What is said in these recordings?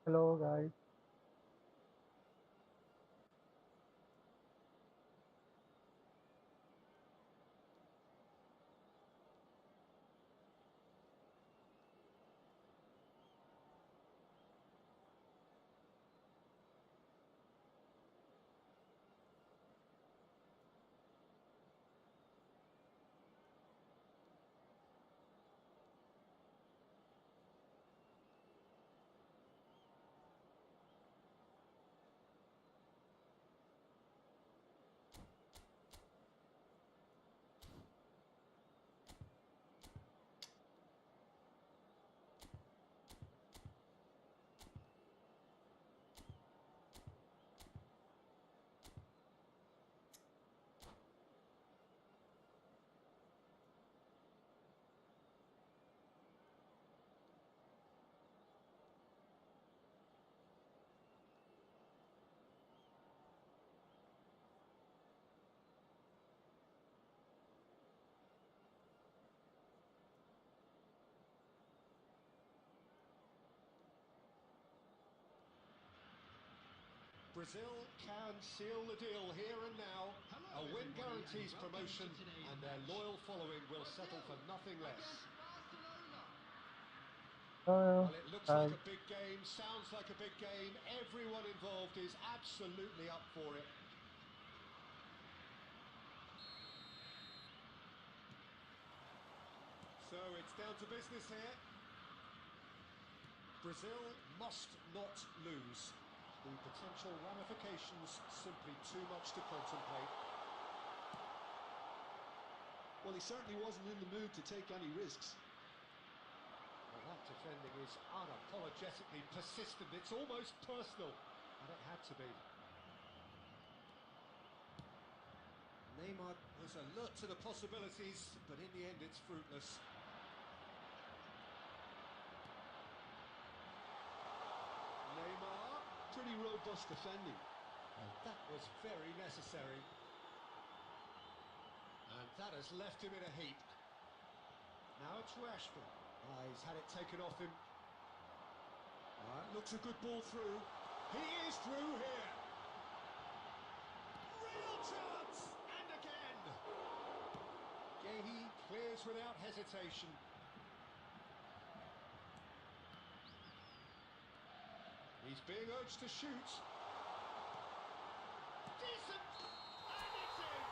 Hello guys. Brazil can seal the deal here and now. A win guarantees promotion, and their loyal following will settle for nothing less. Hello. Well, it looks like Hi. a big game, sounds like a big game. Everyone involved is absolutely up for it. So it's down to business here. Brazil must not lose. The potential ramifications simply too much to contemplate. Well, he certainly wasn't in the mood to take any risks. Well, that defending is unapologetically persistent. It's almost personal, and it had to be. Neymar was alert to the possibilities, but in the end it's fruitless. Neymar. Pretty robust defending. And that was very necessary. And that has left him in a heap. Now it's Rashford. He's had it taken off him. Looks a good ball through. He is through here. Real chance! And again! Gehi clears without hesitation. He's being urged to shoot. Decent! And it's in!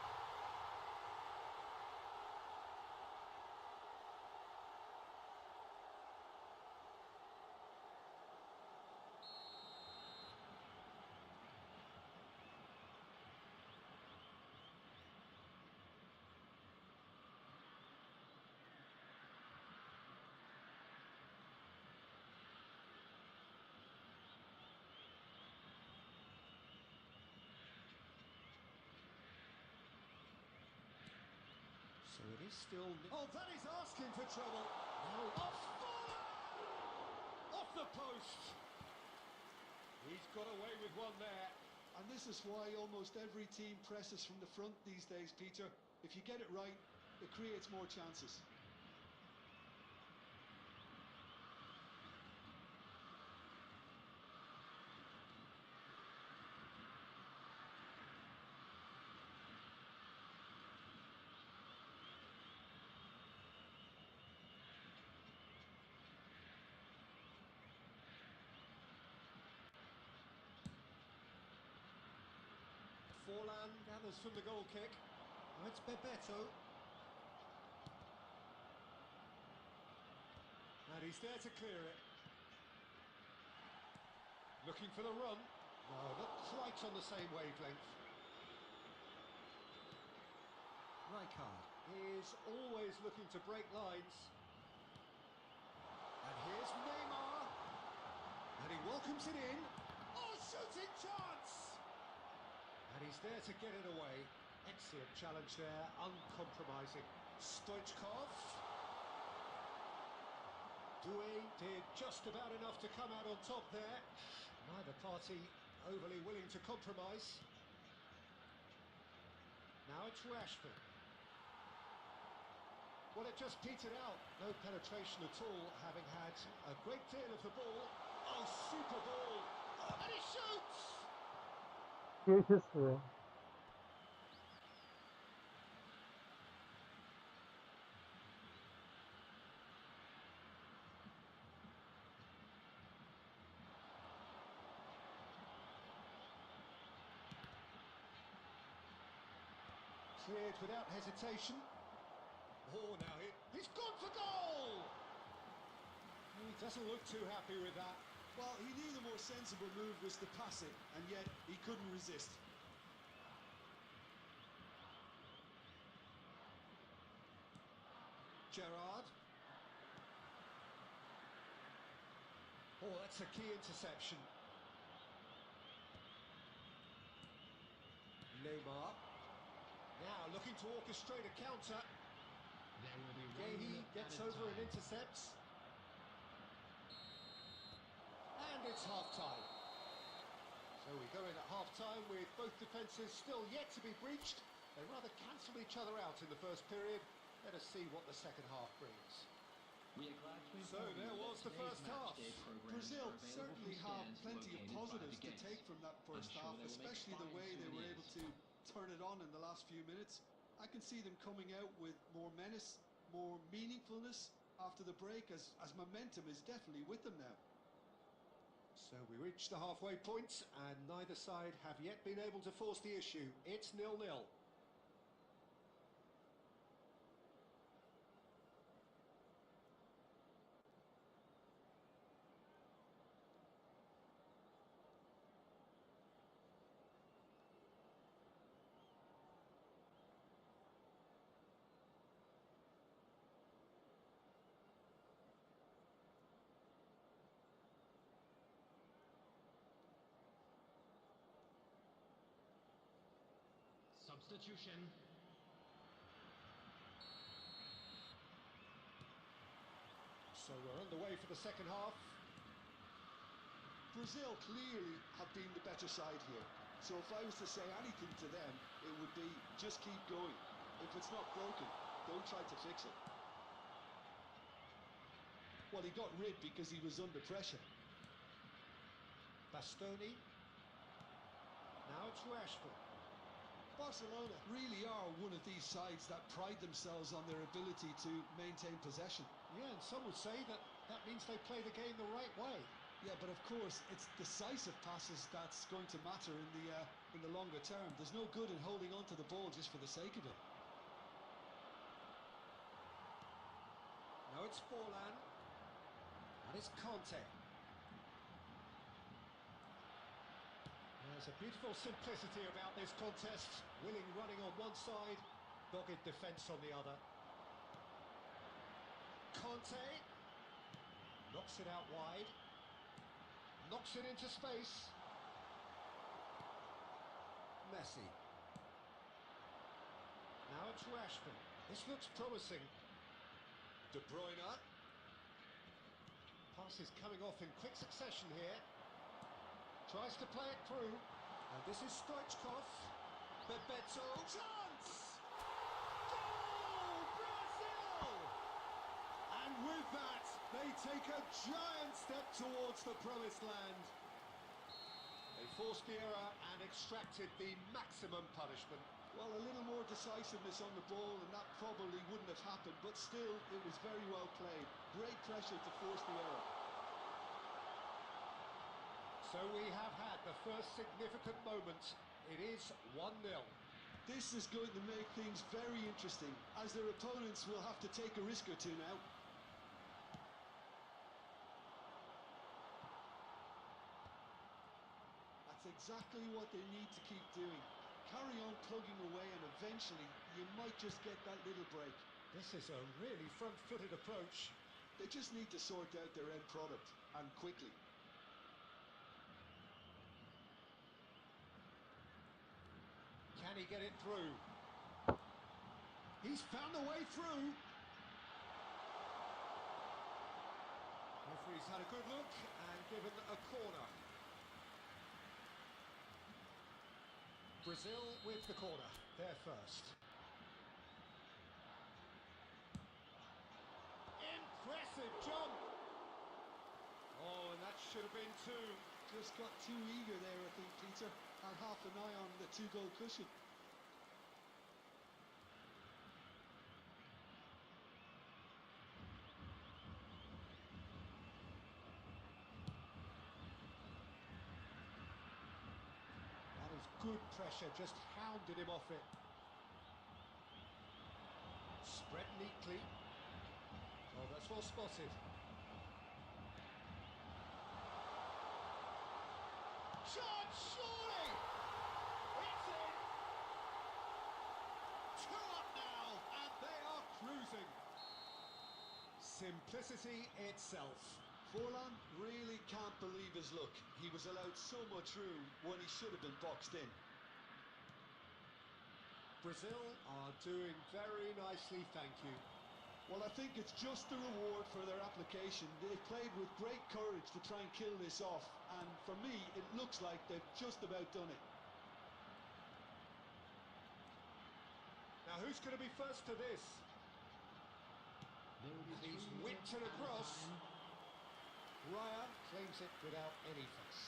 So it is still... Oh, that is asking for trouble. Now off Off the post. He's got away with one there. And this is why almost every team presses from the front these days, Peter. If you get it right, it creates more chances. Forlan gathers from the goal kick. Oh, it's Bebeto. And he's there to clear it. Looking for the run. No, not quite on the same wavelength. Rijkaard is always looking to break lines. And here's Neymar. And he welcomes it in. Oh, shooting chance! And he's there to get it away. Excellent challenge there, uncompromising. Stoichkov. Doué did just about enough to come out on top there. Neither party overly willing to compromise. Now it's Rashford. Well, it just petered out. No penetration at all, having had a great deal of the ball. Oh, super ball. And he shoots! Jesus be. Cleared without hesitation. Oh, now he's gone for goal! He doesn't look too happy with that. Well, he knew the more sensible move was to pass it, and yet he couldn't resist. Gerrard. Oh, that's a key interception. Neymar. Now looking to orchestrate a counter. There will be Gahey gets over and intercepts. And it's half-time. So we go in at half-time with both defences still yet to be breached. They rather cancelled each other out in the first period. Let us see what the second half brings. So there was the first half. Brazil certainly have plenty of positives to take from that first half, especially the way they were able to turn it on in the last few minutes. I can see them coming out with more menace, more meaningfulness after the break, as momentum is definitely with them now. So we reach the halfway point, and neither side have yet been able to force the issue. It's 0-0. Substitution. So we're underway for the second half. Brazil clearly have been the better side here. So if I was to say anything to them, it would be just keep going. If it's not broken, don't try to fix it. Well, he got rid because he was under pressure. Bastoni. Now it's Rashford. Barcelona really are one of these sides that pride themselves on their ability to maintain possession. Yeah, and some would say that means they play the game the right way. Yeah, but of course, it's decisive passes that's going to matter in the longer term. There's no good in holding on to the ball just for the sake of it. Now it's Forlan. And it's Conte. There's a beautiful simplicity about this contest. Willing running on one side, dogged defence on the other. Conte knocks it out wide. Knocks it into space. Messi. Now it's Rashford. This looks promising. De Bruyne. Pass is coming off in quick succession here. Tries to play it through. And this is Stoichkov. Bebeto. Chance! Goal! Brazil! And with that, they take a giant step towards the promised land. They forced the error and extracted the maximum punishment. Well, a little more decisiveness on the ball and that probably wouldn't have happened, but still, it was very well played. Great pressure to force the error. So we have had the first significant moment. It is 1-0. This is going to make things very interesting, as their opponents will have to take a risk or two now. That's exactly what they need to keep doing. Carry on plugging away and eventually you might just get that little break. This is a really front-footed approach. They just need to sort out their end product, and quickly. Can he get it through? He's found the way through. Referee's had a good look and given a corner. Brazil with the corner, they're first. Impressive jump! Oh, and that should have been two. Just got too eager there, I think, Peter. Had half an eye on the two-goal cushion. That is good pressure, just hounded him off it. Spread neatly. Oh, that's well spotted. Shot, surely! It's in! Two up now, and they are cruising. Simplicity itself. Forlan really can't believe his luck. He was allowed so much room when he should have been boxed in. Brazil are doing very nicely, thank you. Well, I think it's just the reward for their application. They've played with great courage to try and kill this off, and for me, it looks like they've just about done it. Now, who's going to be first to this? There will be And he's 3 whipped minutes it at a across. time. Raya claims it without any fuss.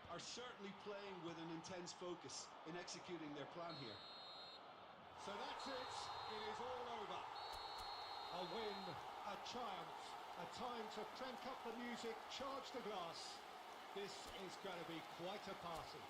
Are certainly playing with an intense focus in executing their plan here. So that's it. It is all over. A win, a triumph, a time to crank up the music, charge the glass. This is going to be quite a party.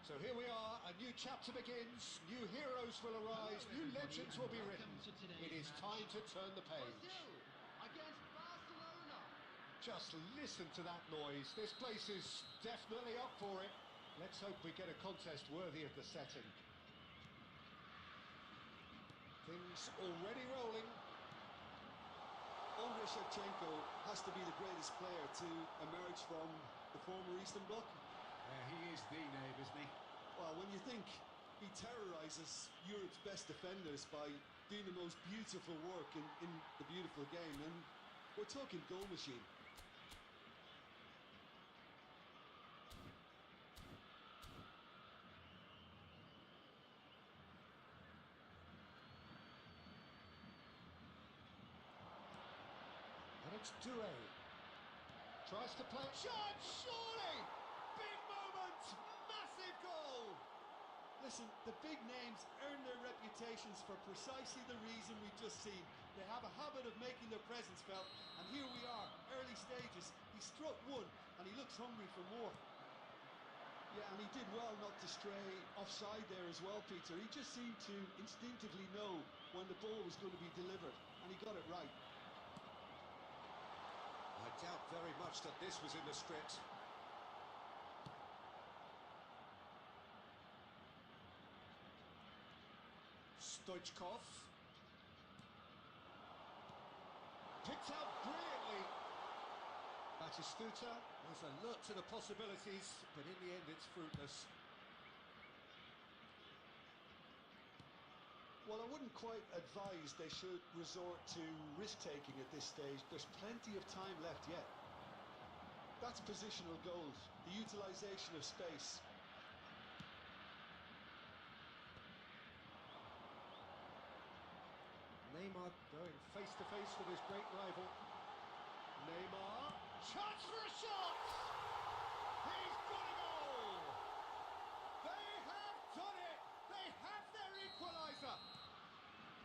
So here we are, a new chapter begins, new heroes will arise, Hello, new everybody, legends and will be welcome written. to today's It is match. time to turn the page. Brazil against Barcelona. Just listen to that noise. This place is definitely up for it. Let's hope we get a contest worthy of the setting. Things already rolling. Andrei Shevchenko has to be the greatest player to emerge from the former Eastern Bloc. He is the name, isn't he? Well, when you think he terrorises Europe's best defenders by doing the most beautiful work in the beautiful game, and we're talking goal machine. And it's Doué. Tries to play. Shot, surely! Big moment! Massive goal! Listen, the big names earn their reputations for precisely the reason we've just seen. They have a habit of making their presence felt, and here we are, early stages. He struck one, and he looks hungry for more. Yeah, and he did well not to stray offside there as well, Peter. He just seemed to instinctively know when the ball was going to be delivered, and he got it right. I doubt very much that this was in the script. Stoichkov. picked out brilliantly. Batistuta was alert to the possibilities, but in the end it's fruitless. Well, I wouldn't quite advise they should resort to risk-taking at this stage. There's plenty of time left yet. That's positional goals, the utilisation of space. Neymar going face-to-face with his great rival. Neymar, chance for a shot! He's got a goal! They have done it! They have their equaliser!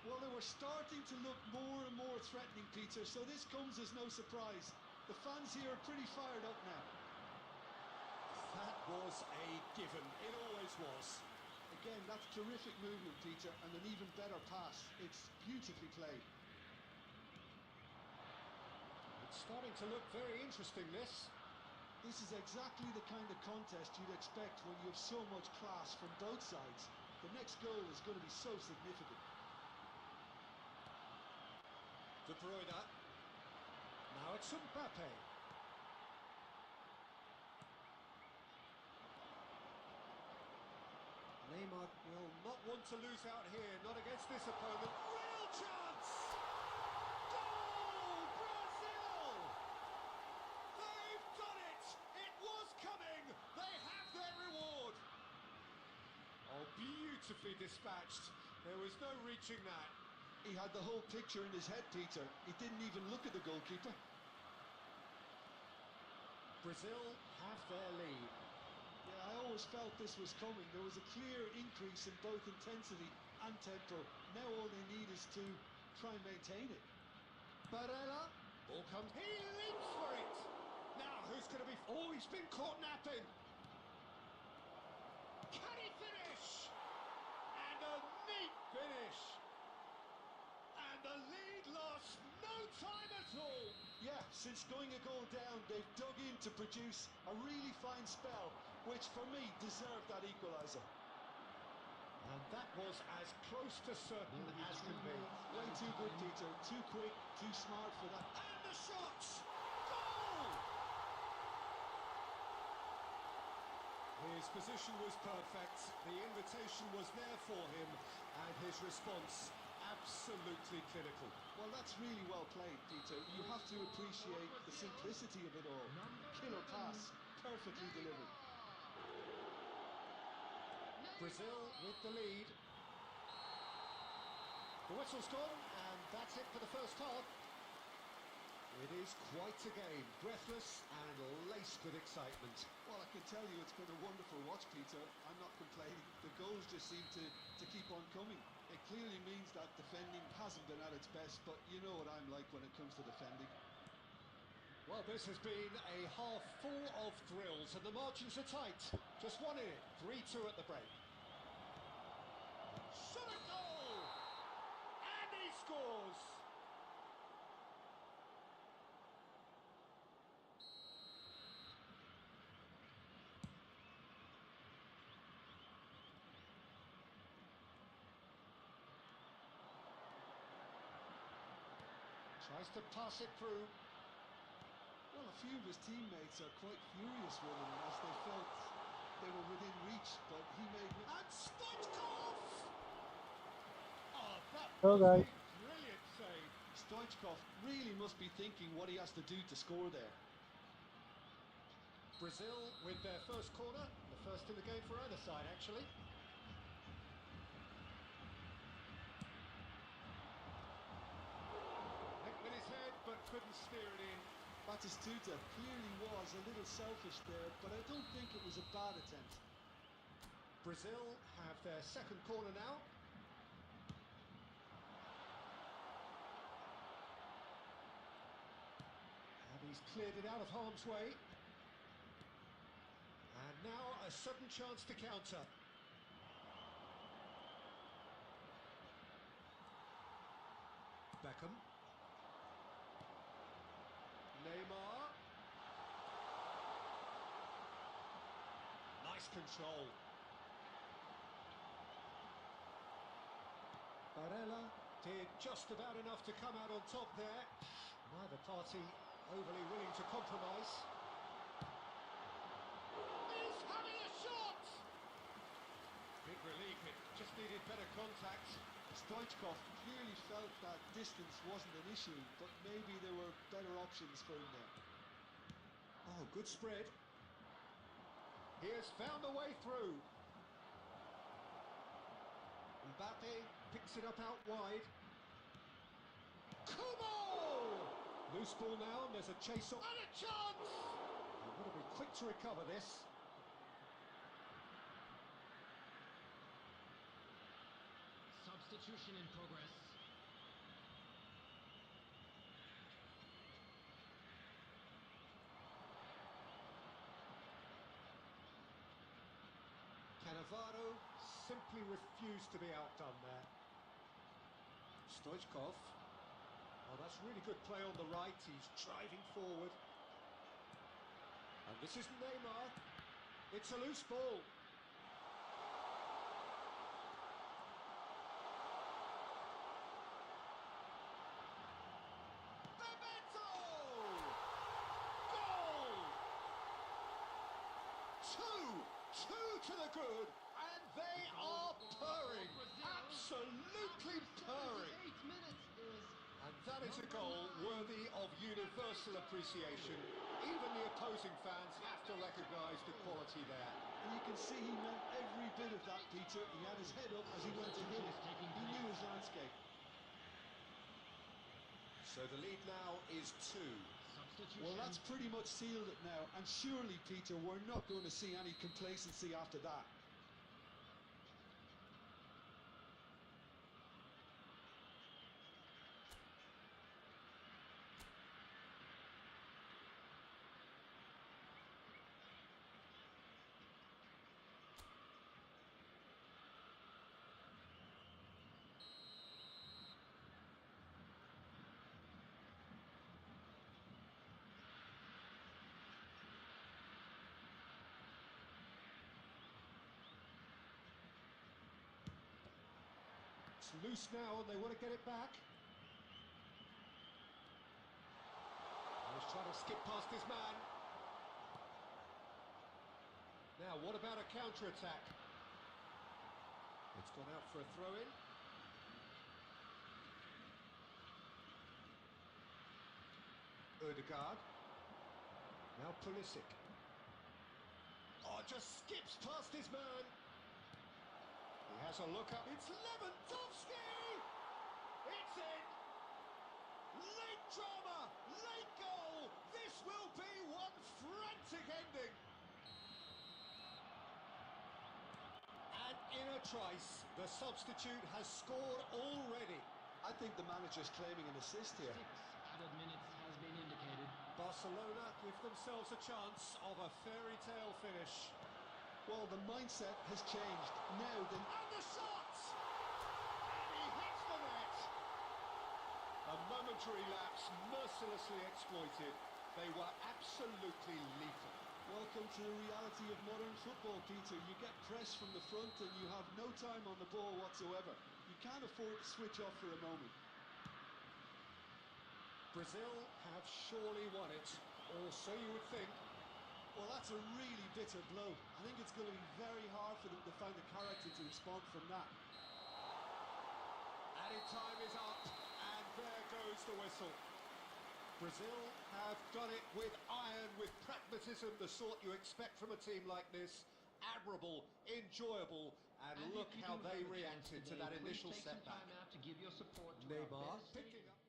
Well, they were starting to look more and more threatening, Peter, so this comes as no surprise. The fans here are pretty fired up now. That was a given. It always was. Again, that's terrific movement, Peter, and an even better pass. It's beautifully played. It's starting to look very interesting, this. This is exactly the kind of contest you'd expect when you have so much class from both sides. The next goal is going to be so significant. De Bruyne. Now it's Mbappe. Neymar will not want to lose out here, not against this opponent. Real chance! Goal! Brazil! They've done it! It was coming! They have their reward! Oh, beautifully dispatched. There was no reaching that. He had the whole picture in his head, Peter. He didn't even look at the goalkeeper. Brazil have their lead. Yeah, I always felt this was coming. There was a clear increase in both intensity and tempo. Now all they need is to try and maintain it. Barella, ball comes. He leaps for it. Now who's going to be? Oh, he's been caught napping. Can he finish? And a neat finish. And the lead lost no time at all. Yeah, since going a goal down, they've dug in to produce a really fine spell, which for me deserved that equaliser. And that was as close to certain as can be. Way too good, Peter. Too quick, too smart for that. And the shots! Goal! His position was perfect. The invitation was there for him, and his response absolutely clinical. Well, that's really well played, Peter. You have to appreciate the simplicity of it all. Killer pass, perfectly delivered. Brazil with the lead. The whistle's gone, and that's it for the first half. It is quite a game, breathless and laced with excitement. Well, I can tell you it's been a wonderful watch, Peter. I'm not complaining. The goals just seem to keep on coming. It clearly means that defending hasn't been at its best, but you know what I'm like when it comes to defending. Well, this has been a half full of thrills, and the margins are tight. Just one in it, 3-2 at the break. Shot a goal! And he scores! Tries to pass it through. Well, a few of his teammates are quite furious with him as they felt they were within reach, but he made... And Stoichkov! Oh, that Go, was guys. a brilliant save. Stoichkov really must be thinking what he has to do to score there. Brazil with their first corner, the first in the game for either side, actually. Hit with his head, but couldn't steer it in. Batistuta clearly was a little selfish there, but I don't think it was a bad attempt. Brazil have their second corner now. And he's cleared it out of harm's way. And now a sudden chance to counter. Beckham. Neymar. Nice control. Barella did just about enough to come out on top there. Neither party overly willing to compromise. He's having a shot! Big relief, it just needed better contact. Stoichkov clearly felt that distance wasn't an issue, but maybe there were better options for him there. Oh, good spread. He has found a way through. Mbappe picks it up out wide. Kubo! Loose ball now, and there's a chase on. And a chance! You've got to be quick to recover this. Substitution in progress. Cannavaro simply refused to be outdone there. Stoichkov. Oh, that's really good play on the right. He's driving forward. And this is Neymar. It's a loose ball. Two to the good, and they are purring, absolutely purring. 8 minutes is... And that is a goal worthy of universal appreciation. Even the opposing fans have to recognise the quality there. And you can see he meant every bit of that, Peter. He had his head up as he went to hit it. He knew his landscape. So the lead now is 2. Well, that's pretty much sealed it now, and surely, Peter, we're not going to see any complacency after that. It's loose now, and they want to get it back. He's trying to skip past his man. Now, what about a counter-attack? It's gone out for a throw-in. Odegaard. Now Pulisic. Oh, just skips past his man. He has a look up. It's Lewandowski! It's in! Late drama! Late goal! This will be one frantic ending! And in a trice, the substitute has scored already. I think the manager's claiming an assist here. 6 added minutes has been indicated. Barcelona give themselves a chance of a fairy tale finish. Well, the mindset has changed. Now then... And the shot! And he hits the net! A momentary lapse mercilessly exploited. They were absolutely lethal. Welcome to the reality of modern football, Peter. You get pressed from the front and you have no time on the ball whatsoever. You can't afford to switch off for a moment. Brazil have surely won it, or so you would think. Well, that's a really bitter blow. I think it's going to be very hard for them to find the character to respond from that. Added time is up, and there goes the whistle. Brazil have done it with iron, with pragmatism, the sort you expect from a team like this. Admirable, enjoyable, and look how they reacted to that initial setback. Neymar picking up.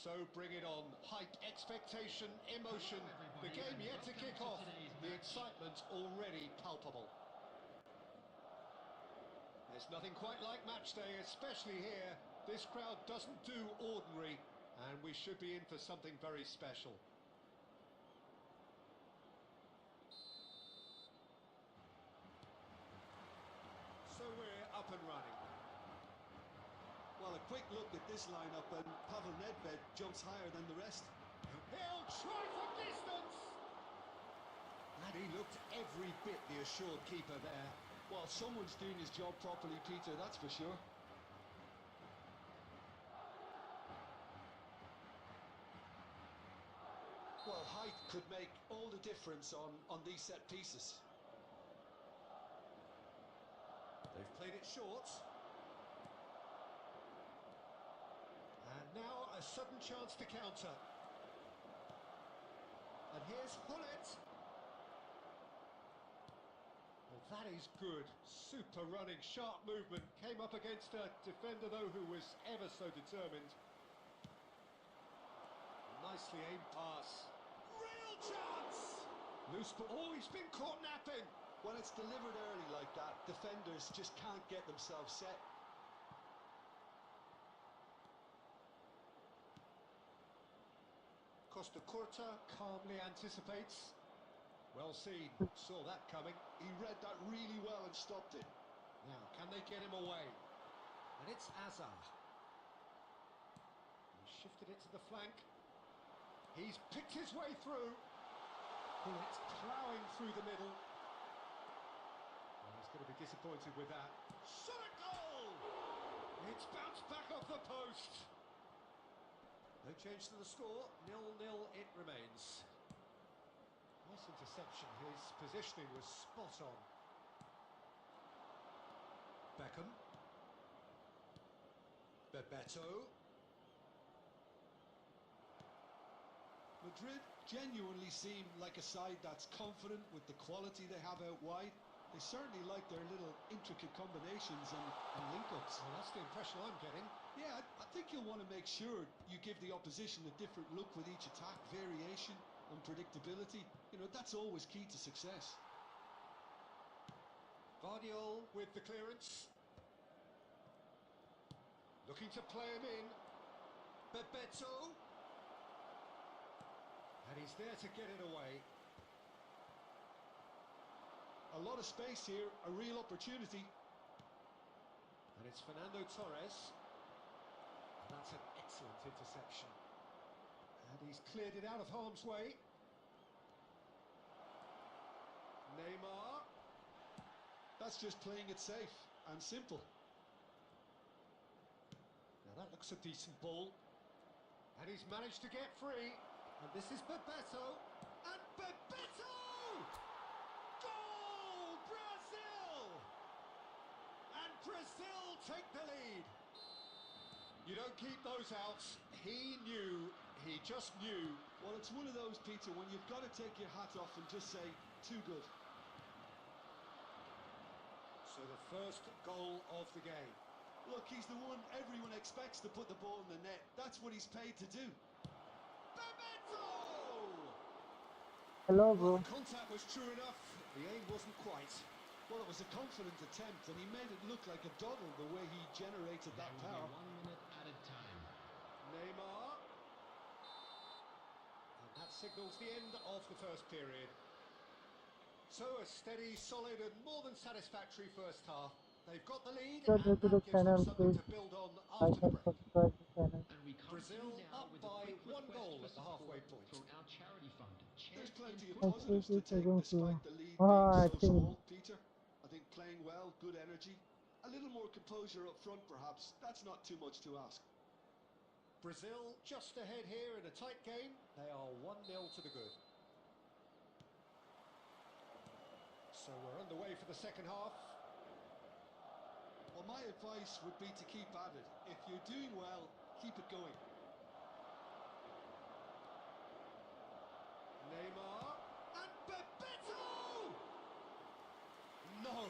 So bring it on. Hype, expectation, emotion. The game yet to kick off. The excitement already palpable. There's nothing quite like match day, especially here. This crowd doesn't do ordinary, and we should be in for something very special. So we're up and running. Well, a quick look at this lineup, and Pavel Nedved jumps higher than the rest. He'll try for distance! And he looked every bit the assured keeper there. Well, someone's doing his job properly, Peter, that's for sure. Well, height could make all the difference on these set pieces. They've played it short. And now a sudden chance to counter. And here's Hullet. Well, that is good. Super running, sharp movement. Came up against a defender, though, who was ever so determined. Nicely aimed pass. Real chance! Loose ball. Oh, he's been caught napping. When it's delivered early like that, defenders just can't get themselves set. Costa Curta calmly anticipates. Well seen, saw that coming. He read that really well and stopped it. Now, can they get him away? And it's Azar. He shifted it to the flank. He's picked his way through. It's ploughing through the middle. Well, he's going to be disappointed with that. Shot a goal! It's bounced back off the post. No change to the score, 0-0 it remains. Nice interception, his positioning was spot on. Beckham. Bebeto. Madrid genuinely seem like a side that's confident with the quality they have out wide. They certainly like their little intricate combinations and link-ups. Well, that's the impression I'm getting. Yeah, I think you'll want to make sure you give the opposition a different look with each attack, variation, unpredictability. You know, that's always key to success. Vardiol with the clearance. Looking to play him in. Bebeto. And he's there to get it away. A lot of space here, a real opportunity. And it's Fernando Torres. And that's an excellent interception. And he's cleared it out of harm's way. Neymar. That's just playing it safe and simple. Now that looks a decent ball. And he's managed to get free. And this is Bebeto. And Bebeto! Goal! Brazil! And Brazil take the lead. You don't keep those out. He knew. He just knew. Well, it's one of those, Peter, when you've got to take your hat off and just say, too good. So the first goal of the game. Look, he's the one everyone expects to put the ball in the net. That's what he's paid to do. Bebeto! Hello, Well, bro. the contact was true enough. The aim wasn't quite. Well, it was a confident attempt, and he made it look like a doddle the way he generated that There will power. be 1 minute added time. Neymar. And that signals the end of the first period. So a steady, solid and more than satisfactory first half. They've got the lead Go and to that the gives them channel, something please. to build on Like after the and break. subscribe to the channel. And we come Brazil to you now up with by a quick one request goal for at the halfway support point. from our charity fund. There's Chance plenty in of And football. positives to take against you. despite the lead Oh, being I so think. small, Peter. I think playing well, good energy. A little more composure up front, perhaps. That's not too much to ask. Brazil just ahead here in a tight game. They are 1-0 to the good. So we're underway for the second half. Well, my advice would be to keep at it. If you're doing well, keep it going. Neymar and Bebeto! No,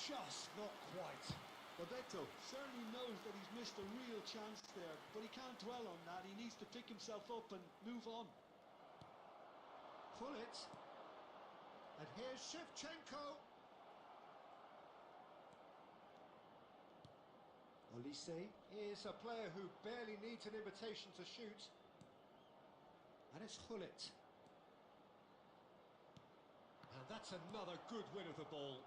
just not quite. Roberto certainly knows that he's missed a real chance there, but he can't dwell on that. He needs to pick himself up and move on. Pull it. And here's Shevchenko. Olise is a player who barely needs an invitation to shoot. And it's Hullet. And that's another good win of the ball.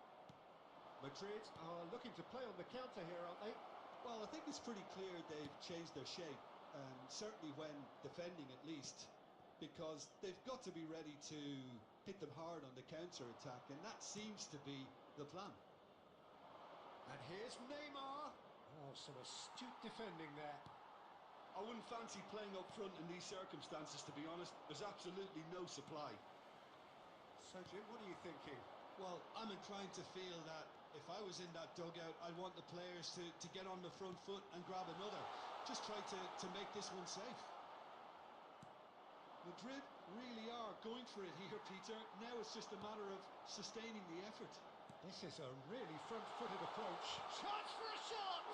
Madrid are looking to play on the counter here, aren't they? Well, I think it's pretty clear they've changed their shape, certainly when defending at least, because they've got to be ready to hit them hard on the counter-attack, and that seems to be the plan. And here's Neymar. Oh, some astute defending there. I wouldn't fancy playing up front in these circumstances, to be honest. There's absolutely no supply. So, Jim, what are you thinking? Well, I'm inclined to feel that if I was in that dugout, I'd want the players to get on the front foot and grab another. Just try to make this one safe. Madrid really are going for it here, Peter. Now it's just a matter of sustaining the effort. This is a really front-footed approach. Chance for a shot!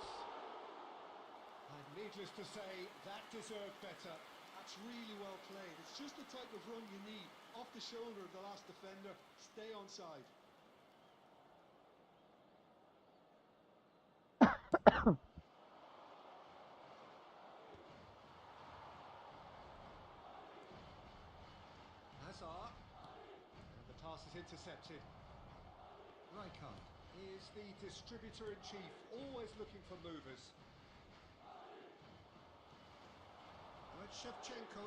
And needless to say, that deserved better. That's really well played. It's just the type of run you need. Off the shoulder of the last defender. Stay onside. Hazard. And the pass is intercepted. Rijkaard is the distributor-in-chief, always looking for movers. And Shevchenko.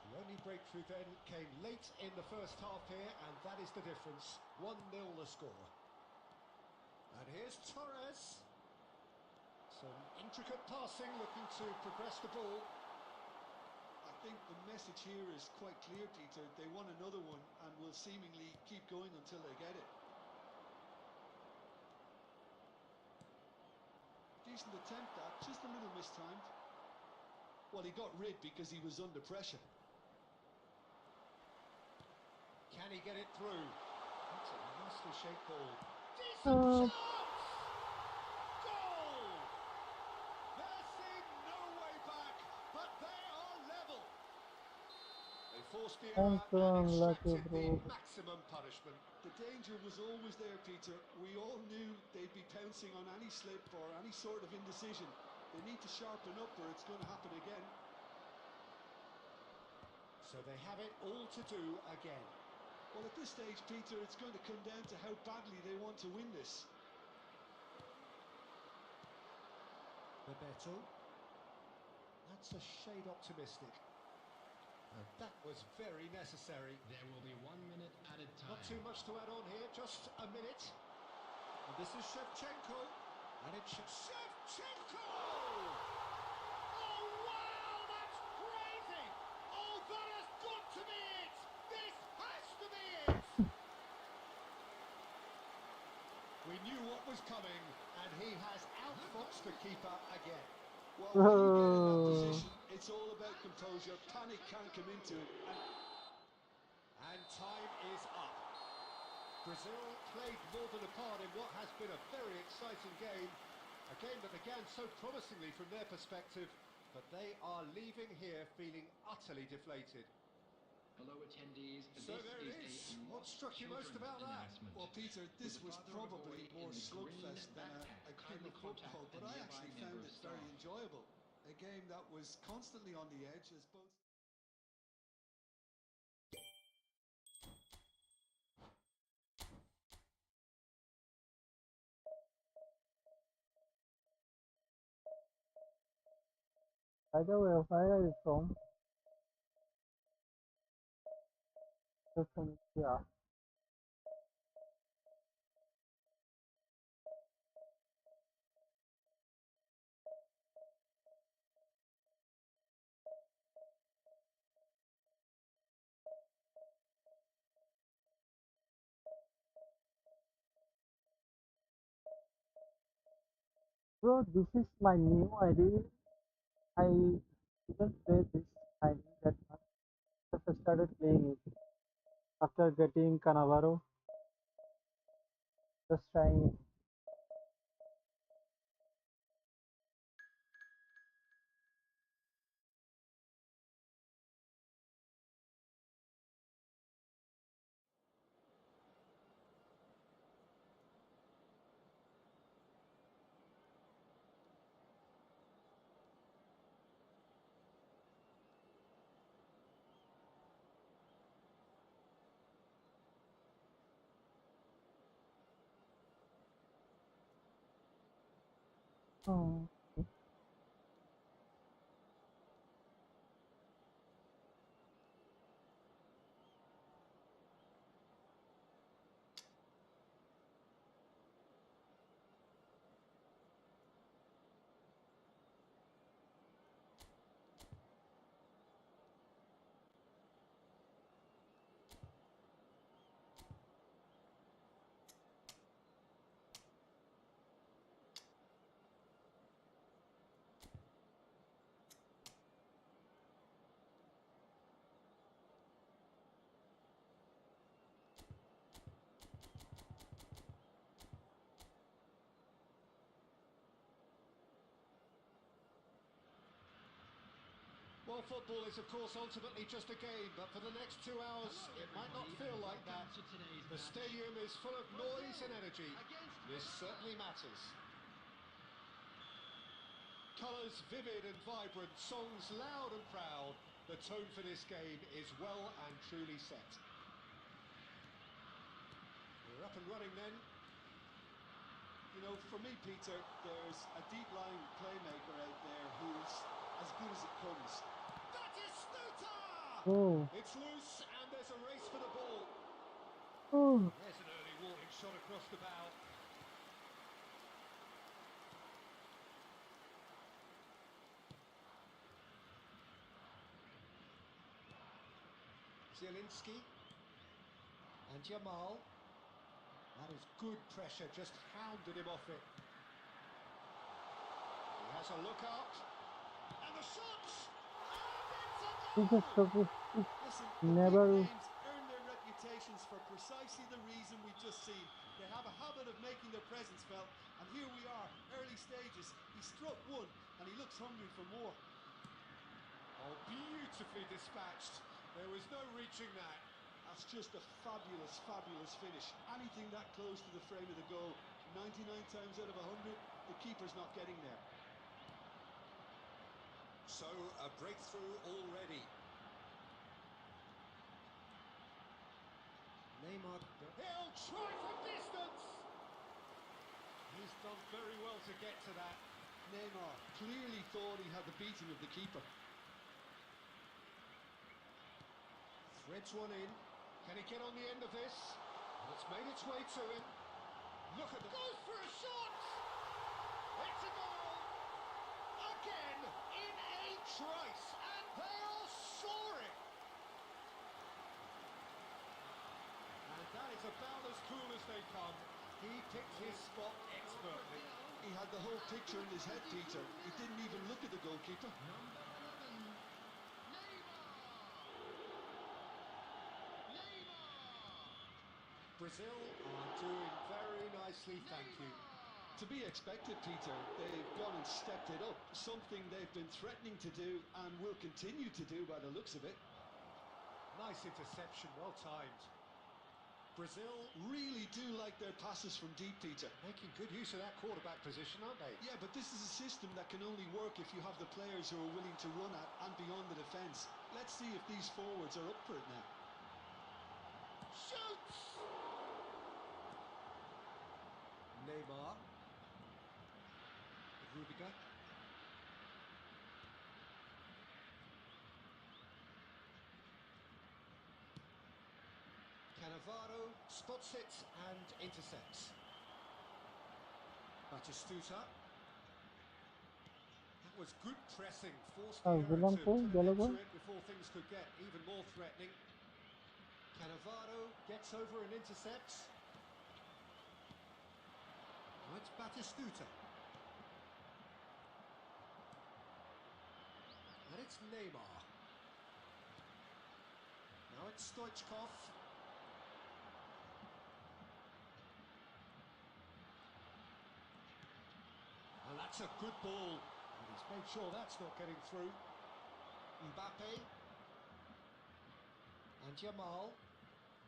The only breakthrough then came late in the first half here, and that is the difference. 1-0 the score. And here's Torres. Some intricate passing, looking to progress the ball. I think the message here is quite clear, Peter. They want another one and will seemingly keep going until they get it. Decent attempt that, just a little mistimed. Well, he got rid because he was under pressure. Can he get it through? That's a nicely shaped ball. Decent Uh, shot! Goal! There seemed no way back, but they are level. They forced the I'm error so and unlucky, extracted bro. the maximum punishment. The danger was always there, Peter. We all knew they'd be pouncing on any slip or any sort of indecision. They need to sharpen up or it's going to happen again. So they have it all to do again. Well, at this stage, Peter, it's going to come down to how badly they want to win this. Roberto. That's a shade optimistic. And that was very necessary. There will be 1 minute added time. Not too much to add on here, just a minute. And this is Shevchenko. And it's Shevchenko! Oh, wow, that's crazy! Oh, that has got to be it! This has to be it! We knew what was coming, and he has outfoxed the keeper again. Well, when you get in that Oh, position, it's all about composure. Panic can't come into it. And time is up. Brazil played more than a part in what has been a very exciting game. A game that began so promisingly from their perspective, but they are leaving here feeling utterly deflated. Hello, attendees. So there it is. What struck you most about that? Well, Peter, this was probably more slugfest than a game of football, but I actually found it very enjoyable. A game that was constantly on the edge as both... by the way, where are you from? You're from India. Bro, this is my new ID. I didn't play this ID that much. Just I started playing it after getting Cannavaro. Just trying it. Oh, okay. Well, football is, of course, ultimately just a game, but for the next 2 hours, it might not feel like that. The stadium is full of noise and energy. This certainly matters. Colours vivid and vibrant, songs loud and proud. The tone for this game is well and truly set. We're up and running then. You know, for me, Peter, there's a deep-lying playmaker out there who's as good as it comes. Batistuta! Oh, It's loose and there's a race for the ball. oh. There's an early warning shot across the bow. Zielinski and Jamal. That is good pressure, just hounded him off it. He has a look up. And the shots! This is supposed to Listen, the never. big names earn their reputations for precisely the reason we've just seen. They have a habit of making their presence felt, and here we are, early stages. He struck one, and he looks hungry for more. Oh, beautifully dispatched. There was no reaching that. That's just a fabulous, fabulous finish. Anything that close to the frame of the goal, 99 times out of 100, the keeper's not getting there. So, a breakthrough already. Neymar. He'll try from distance! He's done very well to get to that. Neymar clearly thought he had the beating of the keeper. Threads one in. Can he get on the end of this? It's made its way to him. Look at the... Goes for a shot! It's a goal! Again, in a trice, and they are soaring! And that is about as cool as they come. He picked his spot expertly. He had the whole picture in his head, Peter. He didn't even look at the goalkeeper. Brazil are doing very nicely, thank you. To be expected, Peter. They've gone and stepped it up. Something they've been threatening to do and will continue to do by the looks of it. Nice interception, well timed. Brazil Really do like their passes from deep, Peter. making good use of that quarterback position, aren't they? Yeah, but this is a system that can only work if you have the players who are willing to run at and beyond the defence. Let's see if these forwards are up for it now. Shoots! Neymar. Rudiger. Cannavaro spots it and intercepts. Batistuta. That was good pressing, forced the error Bilang to ko, put an dalawa. end to it before things could get even more threatening. Cannavaro gets over and intercepts. Now it's Batistuta. And it's Neymar. Now it's Stoichkov. And that's a good ball. And he's made sure that's not getting through. Mbappe. And Jamal.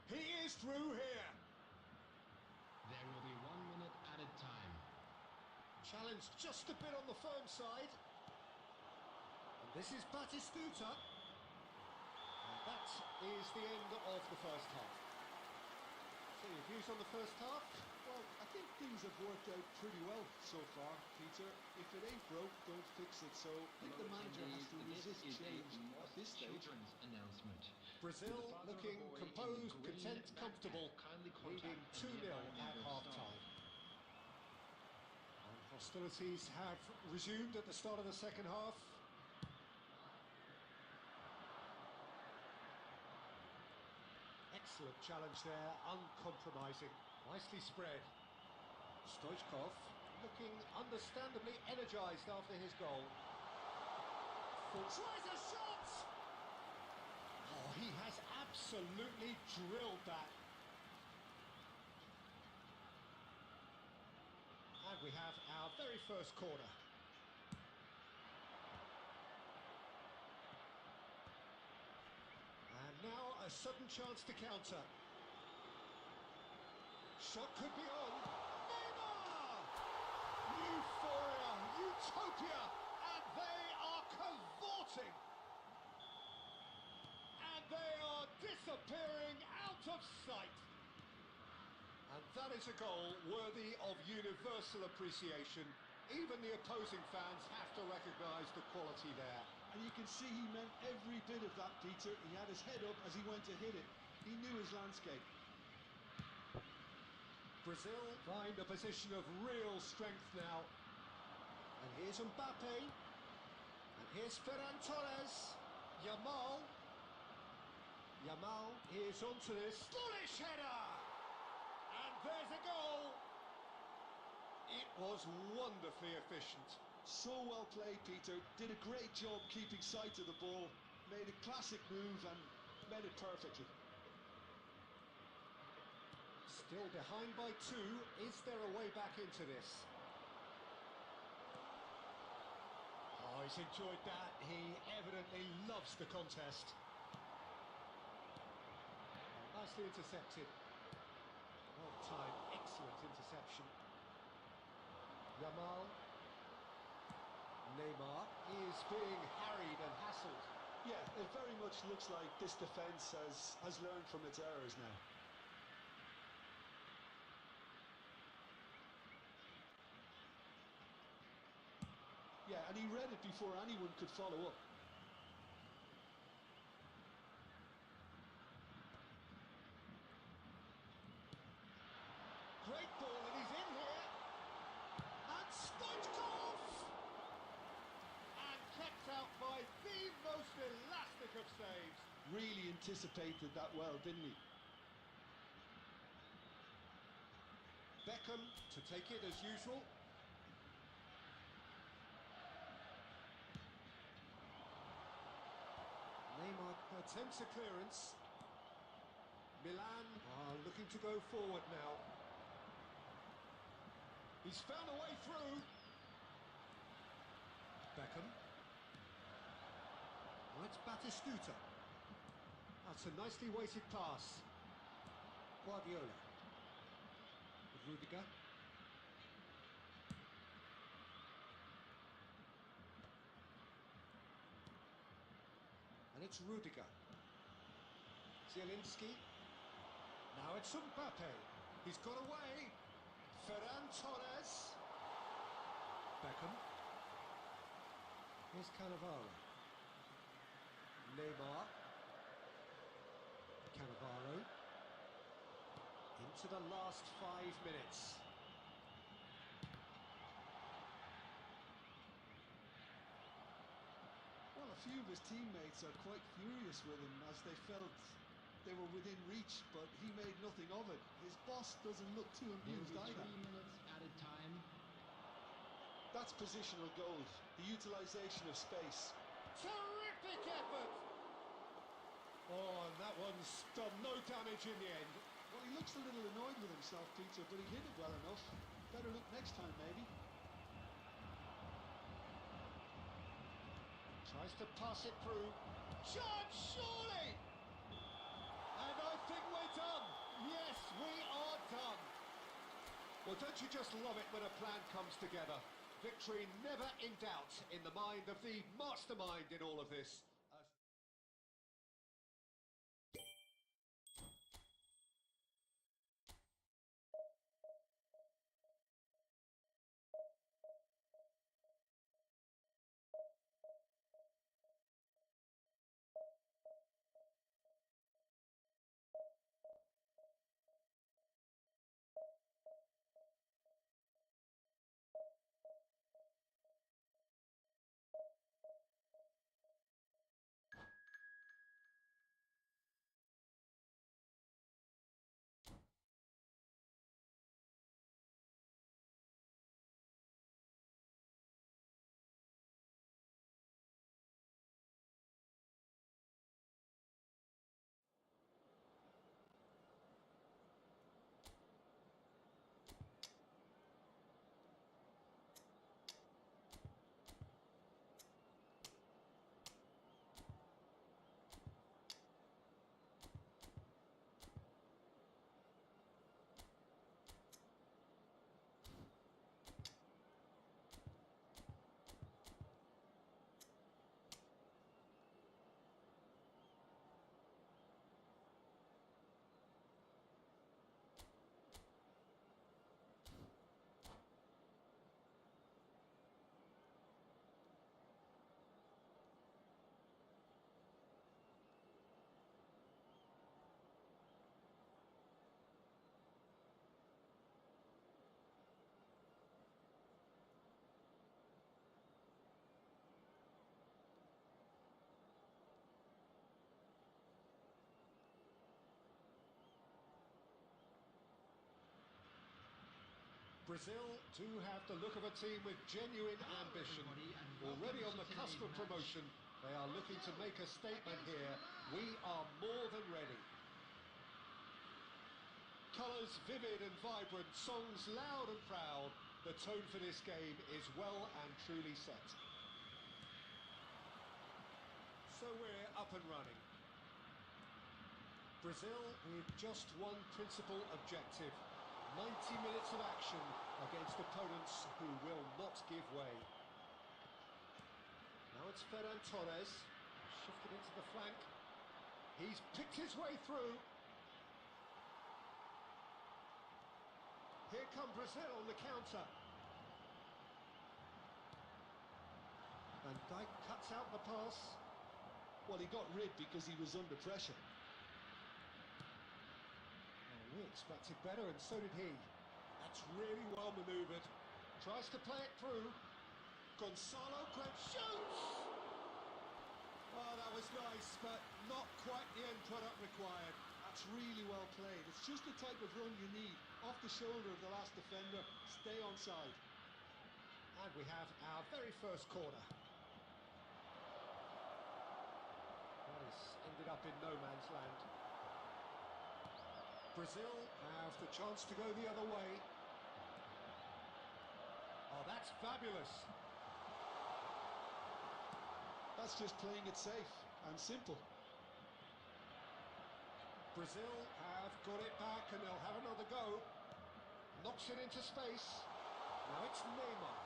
He is through here. There will be 1 minute added time. Challenged just a bit on the firm side. And this is Batistuta. And that is the end of the first half. So your views on the first half? Well, I think things have worked out pretty well so far, Peter. If it ain't broke, don't fix it. So I think the manager has to resist change at this stage. Children's announcement. Brazil looking composed, content, comfortable, leading 2-0 at half-time. And hostilities have resumed at the start of the second half. Excellent challenge there, uncompromising, nicely spread. Stoichkov looking understandably energised after his goal. Tries a shot! Oh, he has absolutely drilled that. And we have our very first corner. And now a sudden chance to counter. Shot could be on. Neymar! Euphoria, utopia, and they are cavorting. And they are disappearing out of sight. And that is a goal worthy of universal appreciation. Even the opposing fans have to recognise the quality there. And you can see he meant every bit of that, Peter. He had his head up as he went to hit it. He knew his landscape. Brazil find a position of real strength now. And here's Mbappe. And here's Ferran Torres. Yamal. Yamal is onto this. Bullish header! And there's a goal. It was wonderfully efficient. So well played, Peter. Did a great job keeping sight of the ball. Made a classic move and made it perfectly. Still behind by 2. Is there a way back into this? Oh, he's enjoyed that. He evidently loves the contest. Nicely intercepted. Well timed, excellent interception. Yamal. Neymar is being harried and hassled. Yeah, it very much looks like this defence has learned from its errors now. Yeah, and he read it before anyone could follow up. Great ball, and he's in here. And Stoichkov! And kept out by the most elastic of saves. Really anticipated that well, didn't he? Beckham to take it as usual. Neymar attempts a clearance. Milan are looking to go forward now. He's found a way through. Beckham. Oh, it's Batistuta. That's a nicely weighted pass. Guardiola. With Rudiger. And it's Rudiger. Zielinski. Now it's Mbappe. He's got away. Ferran Torres. Beckham. Here's Cannavaro. Neymar. Cannavaro. Into the last 5 minutes. Well, a few of his teammates are quite furious with him as they felt they were within reach, but he made nothing of it. His boss doesn't look too amused either. 3 minutes added time. That's positional gold, the utilisation of space. Terrific effort! Oh, and that one's done no damage in the end. Well, he looks a little annoyed with himself, Peter, but he hit it well enough. Better look next time, maybe. Tries to pass it through. Chance, surely! And I think we're done. Yes, we are done. Well, don't you just love it when a plan comes together? Victory never in doubt in the mind of the mastermind in all of this. Brazil do have the look of a team with genuine ambition. Already on the cusp of promotion, they are looking to make a statement here. We are more than ready. Colours vivid and vibrant, songs loud and proud. The tone for this game is well and truly set. So we're up and running. Brazil with just one principal objective. 90 minutes of action against opponents who will not give way. Now it's Ferran Torres, shifted into the flank. He's picked his way through. Here come Brazil on the counter. Van Dijk cuts out the pass. Well, he got rid because he was under pressure. We expected better, and so did he. That's really well manoeuvred. Tries to play it through. Gonzalo shoots! Oh, that was nice, but not quite the end product required. That's really well played. It's just the type of run you need. Off the shoulder of the last defender, stay onside. And we have our very first corner. That has ended up in no man's land. Brazil have the chance to go the other way. Oh, that's fabulous. That's just playing it safe and simple. Brazil have got it back and they'll have another go. Knocks it into space. Now it's Neymar.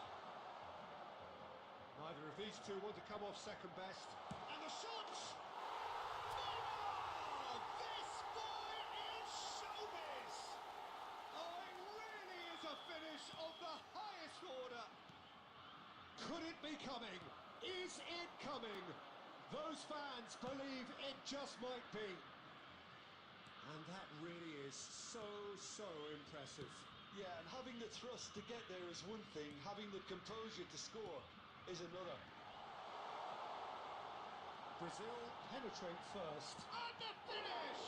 Neither of these two want to come off second best. And the shots! Of the highest order. Could it be coming? Is it coming? Those fans believe it just might be. And that really is so impressive. Yeah, and having the thrust to get there is one thing, having the composure to score is another. Brazil penetrate first. And the finish!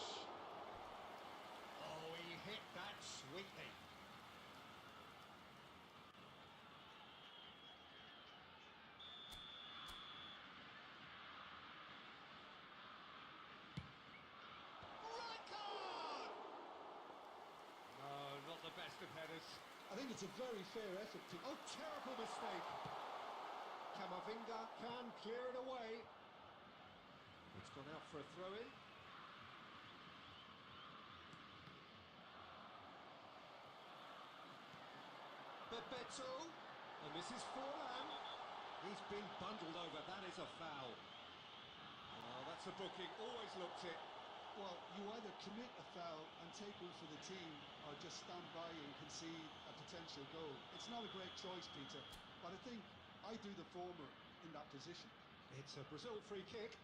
Oh, he hit that sweetly. Best of headers. I think it's a very fair effort to... Oh, terrible mistake. Camavinga can clear it away. It's gone out for a throw-in. Bebeto. And this is Forlan. He's been bundled over. That is a foul. Oh, that's a booking. Always looked it. Well, you either commit a foul and take one for the team, or just stand by and concede a potential goal. It's not a great choice, Peter, but I think I do the former in that position. It's a Brazil free kick.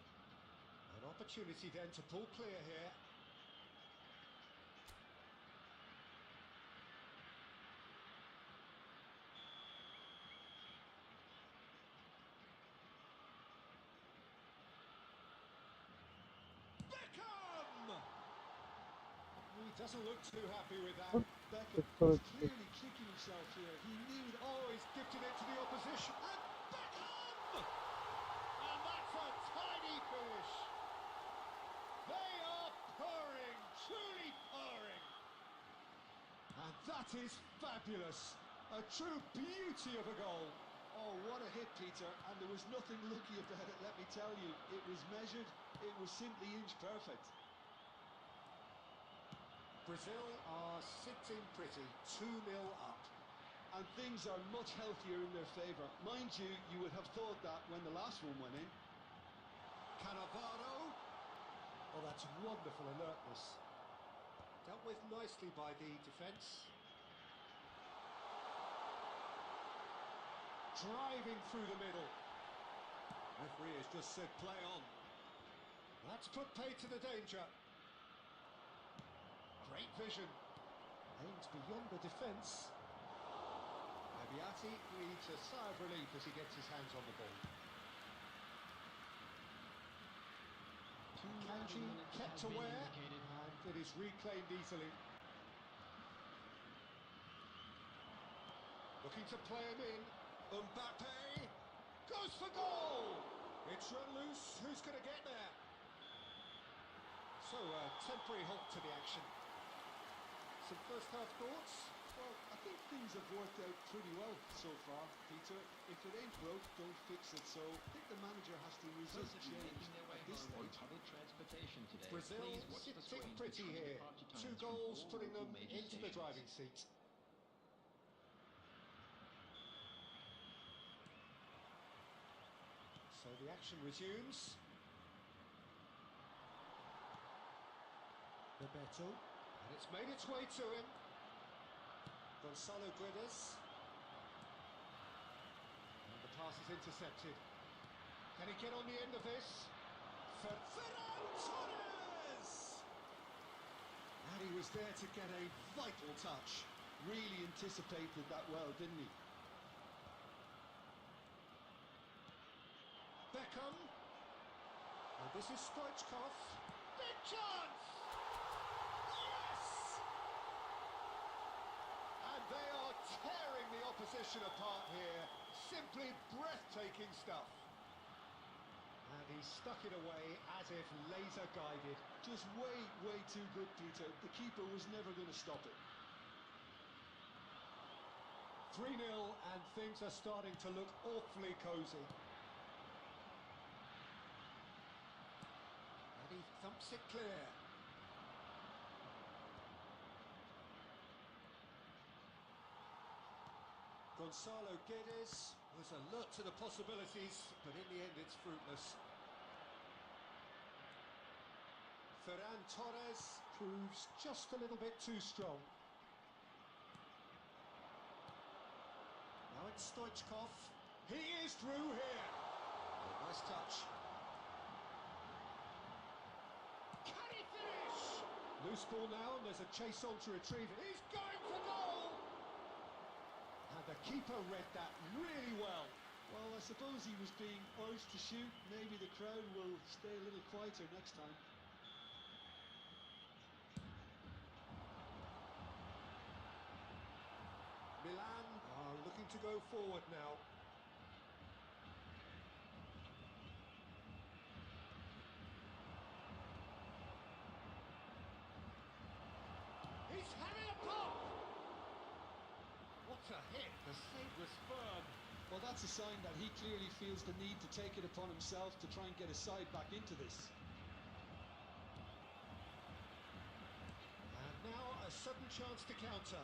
An opportunity then to pull clear here. He doesn't look too happy with that. Beckham It's is clearly kicking himself here. He knew that. Oh, he's gifted it to the opposition. And Beckham! And that's a tidy finish. They are purring, truly purring. And that is fabulous. A true beauty of a goal. Oh, what a hit, Peter. And there was nothing lucky about it, let me tell you. It was measured. It was simply inch perfect. Brazil are sitting pretty, 2-0 up. And things are much healthier in their favour. Mind you, you would have thought that when the last one went in. Cannavaro. Oh, that's wonderful alertness. Dealt with nicely by the defence. Driving through the middle. Referee has just said play on. That's put paid to the danger. Great vision. Aims beyond the defence. Abiati breathes a sigh of relief as he gets his hands on the ball. Kanji kept aware, and it is reclaimed easily. Looking to play him in. Mbappe goes for goal. It's run loose. Who's going to get there? So, temporary halt to the action. Some first half thoughts? Well, I think things have worked out pretty well so far, Peter. If it ain't broke, don't fix it. So I think the manager has to resist change at this stage. Public transportation today. Brazil Please watch the sitting screen for pretty train here. departure 2 times from goals all putting local them major into the stations. driving seat. So the action resumes. Bebeto, and it's made its way to him. Gonzalo Guedes. And the pass is intercepted. Can he get on the end of this? Ferran Torres! And he was there to get a vital touch. Really anticipated that well, didn't he? Beckham. And this is Stoichkov. Big chance! Yes! And they are tearing the opposition apart here. Simply breathtaking stuff. And he stuck it away as if laser guided. Just way too good, Peter. The keeper was never going to stop it. 3-0 and things are starting to look awfully cosy. And he thumps it clear. Gonzalo Guedes was alert to the possibilities, but in the end it's fruitless. Ferran Torres proves just a little bit too strong. Now it's Stoichkov. He is through here. Oh, nice touch. Can he finish? Loose ball now, and there's a chase on to retrieve it. He's going for goal! And the keeper read that really well. Well, I suppose he was being urged to shoot. Maybe the crowd will stay a little quieter next time. Milan are looking to go forward now. He's having a pop! What a hit! The save was firm. Well, that's a sign that he clearly feels the need to take it upon himself to try and get his side back into this. And now a sudden chance to counter.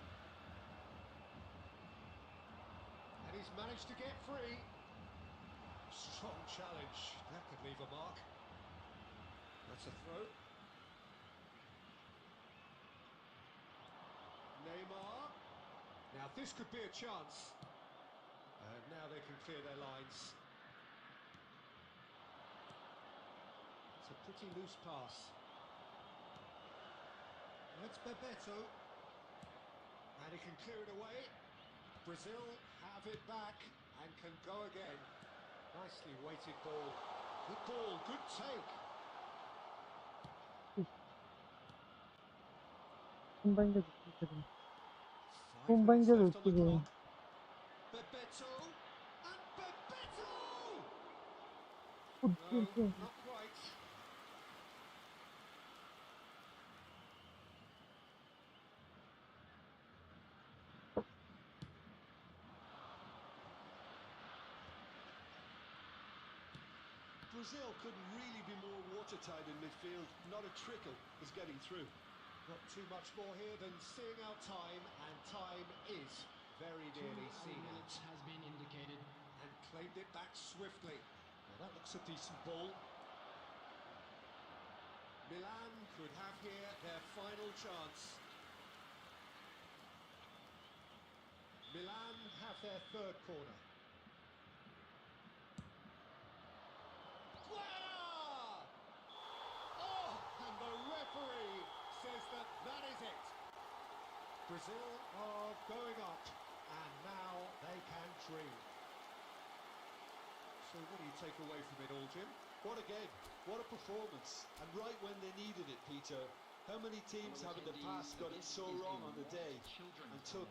And he's managed to get free. Strong challenge. That could leave a mark. That's a throw. Neymar. Now this could be a chance. And now they can clear their lines. It's a pretty loose pass. That's Bebeto. And he can clear it away. Brazil have it back and can go again. Nicely weighted ball. Good ball, good take. Kumbayin ka dito rin. 5 minutes Kumbayin ka left on the dito rin. clock. Bebeto. And Bebeto! No, not quite. Brazil couldn't really be more watertight in midfield. Not a trickle is getting through. Not too much more here than seeing out time, and time is very nearly 2 seen out. minutes has been indicated. And claimed it back swiftly. Now that looks a decent ball. Milan could have here their final chance. Milan have their third corner. Guerra! Oh, and the referee says that that is it. Brazil are going up, and now they can dream. So what do you take away from it all, Jim? What a game, what a performance, and right when they needed it, Peter. How many teams have in the past got it so wrong on the day and took